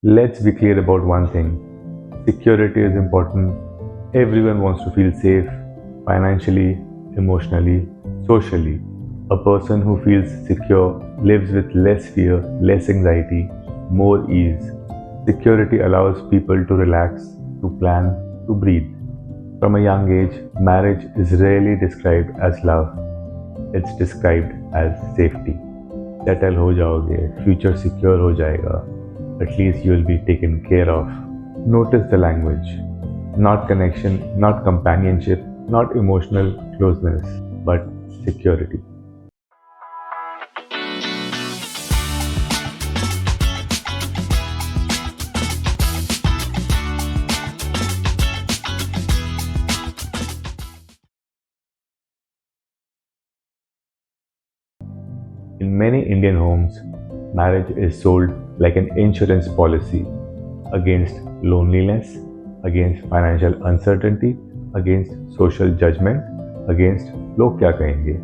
Let's be clear about one thing. Security is important. Everyone wants to feel safe financially, emotionally, socially. A person who feels secure lives with less fear, less anxiety, more ease. Security allows people to relax, to plan, to breathe. From a young age, marriage is rarely described as love. It's described as safety. Settle हो जाओगे, future secure हो जाएगा. At least you will be taken care of. Notice the language. Not connection, not companionship, not emotional closeness, but security. In many Indian homes, marriage is sold like an insurance policy against loneliness, against financial uncertainty, against social judgment, against log kya kahenge.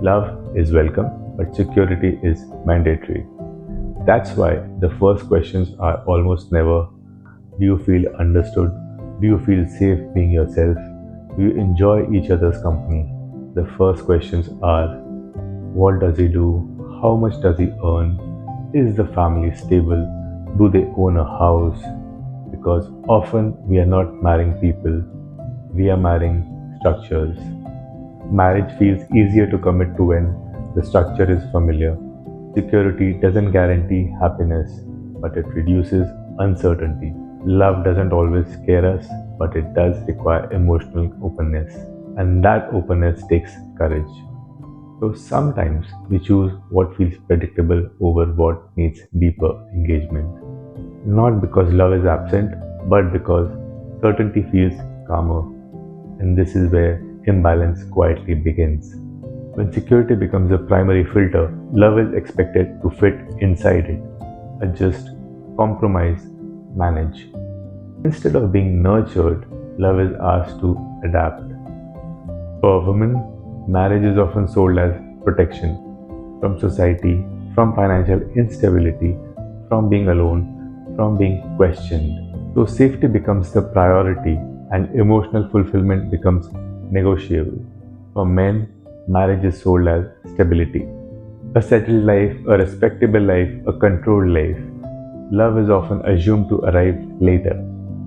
Love is welcome, but security is mandatory. That's why the first questions are almost never: do you feel understood? Do you feel safe being yourself? Do you enjoy each other's company? The first questions are: what does he do? How much does he earn? Is the family stable? Do they own a house? Because often we are not marrying people, we are marrying structures. Marriage feels easier to commit to when the structure is familiar. Security doesn't guarantee happiness, but it reduces uncertainty. Love doesn't always scare us, but it does require emotional openness. And that openness takes courage. So sometimes we choose what feels predictable over what needs deeper engagement. Not because love is absent, but because certainty feels calmer. And this is where imbalance quietly begins. When security becomes a primary filter, love is expected to fit inside it, adjust, compromise, manage. Instead of being nurtured, love is asked to adapt. For women, marriage is often sold as protection from society, from financial instability, from being alone, from being questioned. So safety becomes the priority and emotional fulfillment becomes negotiable. For men, marriage is sold as stability. A settled life, a respectable life, a controlled life. Love is often assumed to arrive later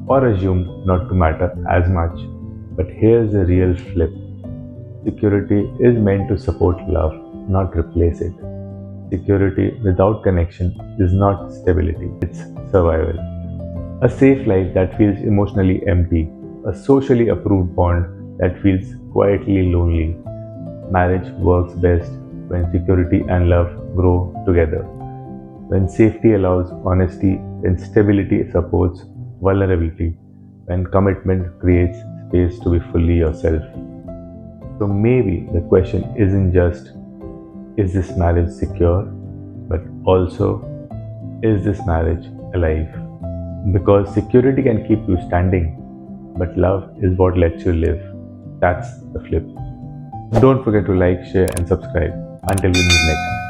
or assumed not to matter as much. But here's the real flip. Security is meant to support love, not replace it. Security without connection is not stability, it's survival. A safe life that feels emotionally empty, a socially approved bond that feels quietly lonely. Marriage works best when security and love grow together. When safety allows honesty, when stability supports vulnerability, when commitment creates space to be fully yourself. So maybe the question isn't just, is this marriage secure? But also, is this marriage alive? Because security can keep you standing, but love is what lets you live. That's the flip. Don't forget to like, share, and subscribe. Until we meet next.